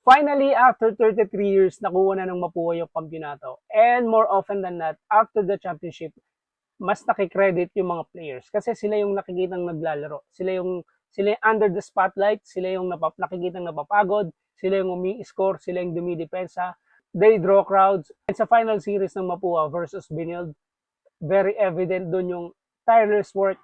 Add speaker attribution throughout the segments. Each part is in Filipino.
Speaker 1: Finally, after 33 years, nakuha na ng Mapua yung kampiyonato. And more often than not, after the championship, mas nakikredit yung mga players kasi sila yung nakikitang naglalaro. Sila yung under the spotlight, sila yung nakikitang napapagod, sila yung umi-score, sila yung dumidepensa. They draw crowds. And sa final series ng Mapua versus Benilde, very evident doon yung tireless work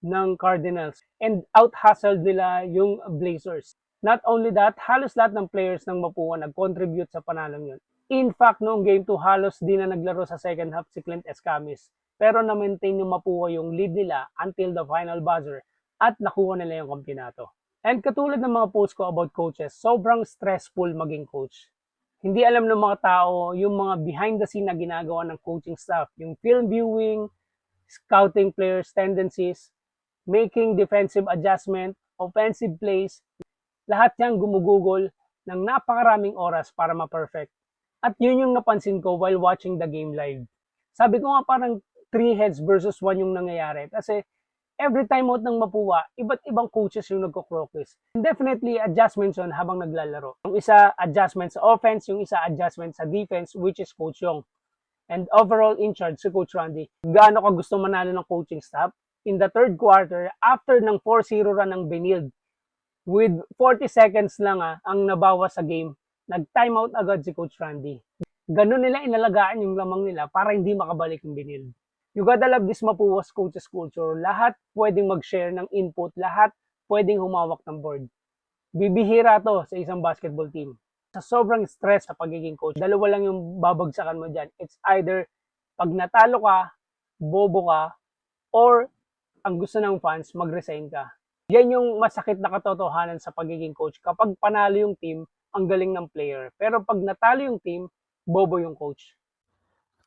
Speaker 1: ng Cardinals. And out-hustled nila yung Blazers. Not only that, halos lahat ng players ng Mapua nag-contribute sa panalong yun. In fact, noong game 2, halos di na naglaro sa second half si Clint Escamis. Pero na-maintain yung Mapua yung lead nila until the final buzzer at nakuha nila yung kampiyonato. And katulad ng mga posts ko about coaches, sobrang stressful maging coach. Hindi alam ng mga tao yung mga behind the scene na ginagawa ng coaching staff. Yung film viewing, scouting players' tendencies, making defensive adjustment, offensive plays, lahat yan gumugugol ng napakaraming oras para ma-perfect. At yun yung napansin ko while watching the game live. Sabi ko nga parang 3 heads versus 1 yung nangyayari. Kasi every time out ng Mapua, iba't ibang coaches yung nagko-crocus. Definitely adjustments yun habang naglalaro. Yung isa adjustment sa offense, yung isa adjustment sa defense, which is Coach Yong. And overall in charge si Coach Randy. Gaano ka gusto manalo ng coaching staff? In the third quarter, after ng 4-0 run ng Benilde, with 40 seconds lang ang nabawas sa game, nag-timeout agad si Coach Randy. Ganun nila inalagaan yung lamang nila para hindi makabalik yung Benilde. You gotta love this Mapua's coaches culture. Lahat pwedeng mag-share ng input, lahat pwedeng humawak ng board. Bibihira to sa isang basketball team. Sa sobrang stress sa pagiging coach, dalawa lang yung babagsakan mo dyan. It's either pag natalo ka, bobo ka, or ang gusto ng fans, mag-resign ka. Yan yung masakit na katotohanan sa pagiging coach. Kapag panalo yung team, ang galing ng player. Pero pag natalo yung team, bobo yung coach.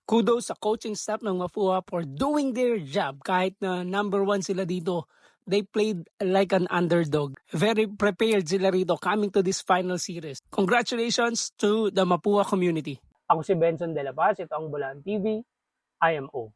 Speaker 2: Kudos sa coaching staff ng Mapua for doing their job kahit na number 1 sila dito. They played like an underdog. Very prepared sila rito coming to this final series. Congratulations to the Mapua community.
Speaker 1: Ako si Benson De La Paz, ito ang Bulaan TV, IMO.